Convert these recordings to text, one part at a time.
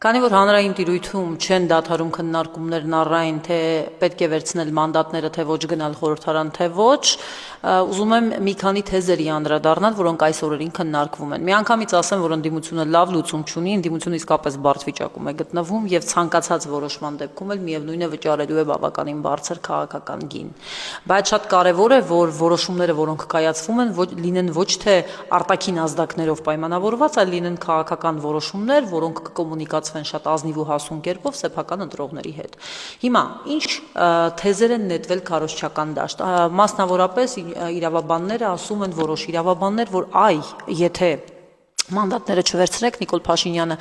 Քանի որ հանրային տիրույթում չեն դադարում քննարկումներն առայն, թե պետք է վերցնել մանդատները, թե ոչ գնալ խորհրդարան, թե ոչ, ուզում եմ մի քանի թեզերի անդրադառնալ, որոնք այս օրերին քննարկվում են։ Միանգամից ասեմ, որ ընդդիմությունը լավ լուծում չունի, ընդդիմությունը իսկապես բարդ վիճակում է գտնվում եւ ցանկացած որոշման դեպքում էլ միևնույն է վճարելու է բավականին բարձր քաղաքական գին։ Բայց շատ կարեւոր է, որ որոշումները, որոնք կայացվում են, լինեն ոչ թե արտաքին ազդակներով պայմանավորված, այլ լինեն քաղաքական որոշումներ, որոնք կկոմունիկացվեն շատ ազնիվ ու հասուն կերպով սեփական ընտրողների հետ։ Հիմա ինչ թեզեր են նետվել քարոզչական դաշտ, մասնավորապես իրավաբանները ասում են որոշ իրավաբաններ, որ եթե մանդատները չվերցրեք, Նիկոլ Փաշինյանը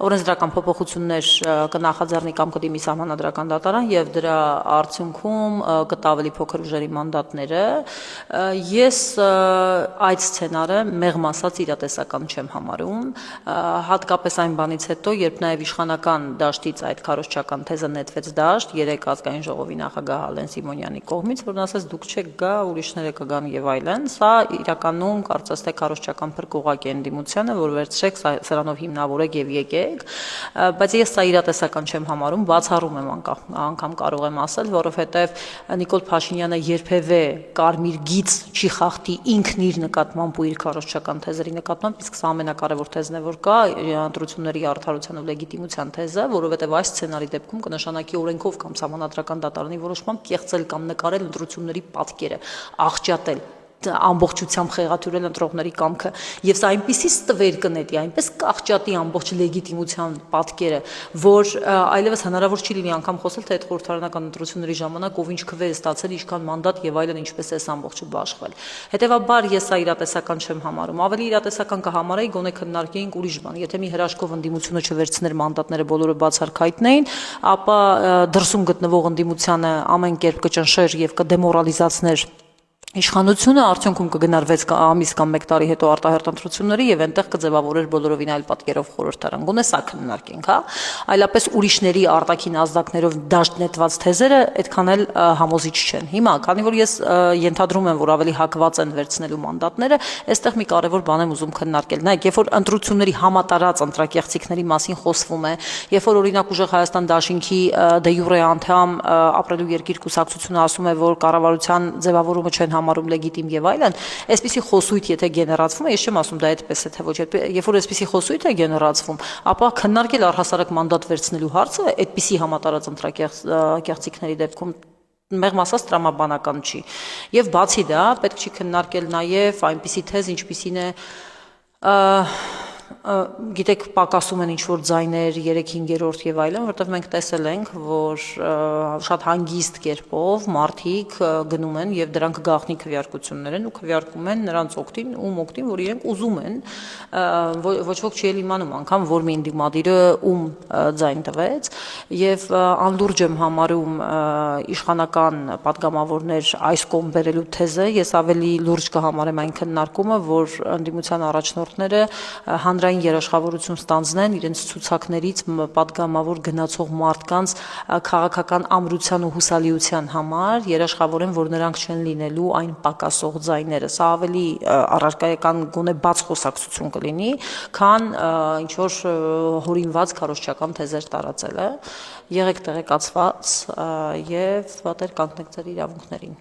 օրենսդրական փոփոխություններ կնախաձեռնի կամ կդիմի սահմանադրական դատարան եւ դրա արդյունքում կտա ավելի փոքր ուժերի մանդատները։ Ես այդ սցենարը մեղմ ասած իրատեսական չեմ համարում, հատկապես այն բանից հետո, երբ նաեւ իշխանական դաշտից այդ քարոզչական թեզը նետվեց դաշտ, երեք ազգային ժողովի նախագահ Ալեն Սիմոնյանի կողմից, որն ասաց դուք չեք գա, ուրիշները կգան եւ այլն, սա իրականում կարծես թե քարոզչական փրկուղակ է ընդդիմության, որ վերցրեք սրանով հիմնավորեք եւ եկեք, բայց ես սա իրատեսական չեմ համարում, բացառում եմ անգամ կարող եմ ասել, որովհետեւ Նիկոլ Փաշինյանը երբևէ կարմիր գիծ չի խախտի ինքն իր նկատմամբ ու իր քարոզչական թեզերի նկատմամբ, իսկ սա ամենակարևոր թեզն է, որ կա ընտրությունների արդարության ու լեգիտիմության թեզը, որովհետեւ այս սցենարի դեպքում կնշանակի օրենքով կամ սահմանադրական դատարանի որոշմամբ կեղծել կամ նկարել ընտրությունների պատկերը, աղճատել ամբողջությամբ խեղաթյուրել ընտրողների կամքը եւ սա այնպիսի ստվեր կնետի, այնպես կաղճատի ամբողջ լեգիտիմության պատկերը, որ այլևս հնարավոր չի լինի անգամ խոսել, թե այդ խորհրդարանական ընտրությունների ժամանակ ով ինչ քվե է ստացել, ինչքան մանդատ եւ այլն, ինչպես է այս ամբողջը բաշխվել։ Հետեւաբար ես սա իրատեսական չեմ համարում, ավելի իրատեսական կհամարեի գոնե քննարկեինք ուրիշ բան, եթե մի հրաշքով ընդդիմությունը չվերցներ մանդատները բոլորը բացառքայտնեին, ապա դրսում գտնվող ընդդիմությանը ամեն կերպ կճնշեր եւ կդեմորալիզացներ իշխանությունը, արդյունքում կգնար 6 ամիս կամ 1 տարի հետո արտահերթ ընտրությունների եւ այնտեղ կձևավորեր բոլորովին այլ պատկերով խորհրդարան։ Գոնե սա քննարկենք, հա, այլապես ուրիշների արտաքին ազդակներով դաշտ նետված թեզերը այդքան էլ համոզիչ չեն։ Հիմա, քանի որ ես ենթադրում եմ, որ ավելի հակված են վերցնելու մանդատները, այստեղ մի կարևոր բան եմ ուզում քննարկել։ Նայեք, երբ որ ընտրությունների համատարած ընտրակեղծիքների մասին խոսվում է, երբ որ օրինակ ուժեղ Հայաստան դաշինքի դե յուրե անդամ ապրելու երկիր կուսակցությունը ասում է, որ կառավարության ձևավորումը չեն համարում լեգիտիմ եւ այլն, այսպիսի խոսույթ եթե գեներացվում է, ես չեմ ասում դա այդպես է թե ոչ, երբ որ այսպիսի խոսույթ է գեներացվում, ապա քննարկել առհասարակ մանդատ վերցնելու հարցը այդպիսի համատարած ընտրակեղծիքների դեպքում մեղմ ասած տրամաբանական չի։ Եվ բացի դա, պետք չի քննարկել նաեւ այնպիսի թեզ, ինչպիսին է գիտեք, պակասում են ինչ-որ ձայներ 3-5-րդ եւ այլն, որտեղ մենք տեսել ենք, որ շատ հանգիստ կերպով մարդիկ գնում են եւ դրանք գաղտնի քվեարկություններ են ու քվեարկում են նրանց օգտին, որ իրենք ուզում են, ոչ ոք չի իմանում անգամ, որ մի ընդդիմադիրը ում ձայն տվեց եւ անլուրջ եմ համարում իշխանական պատգամավորներ այս կողմ բերելու թեզը, ես ավելի լուրջ կհամարեմ այն քննարկումը, որ ընդդիմության առաջնորդները հանրային երաշխավորություն ստանձնեն իրենց ցուցակներից պատգամավոր գնացող մարդկանց քաղաքական ամրության ու հուսալիության համար, երաշխավորեն, որ նրանք չեն լինելու այն պակասող ձայները։ Սա ավելի առարկայական գոնե բաց խոսակցություն կլինի, քան ինչ որ հորինված քարոզչական թեզեր տարածելը։ Եղեք տեղեկացված եւ պատեր կանգնեք ձեր իրավունքներին։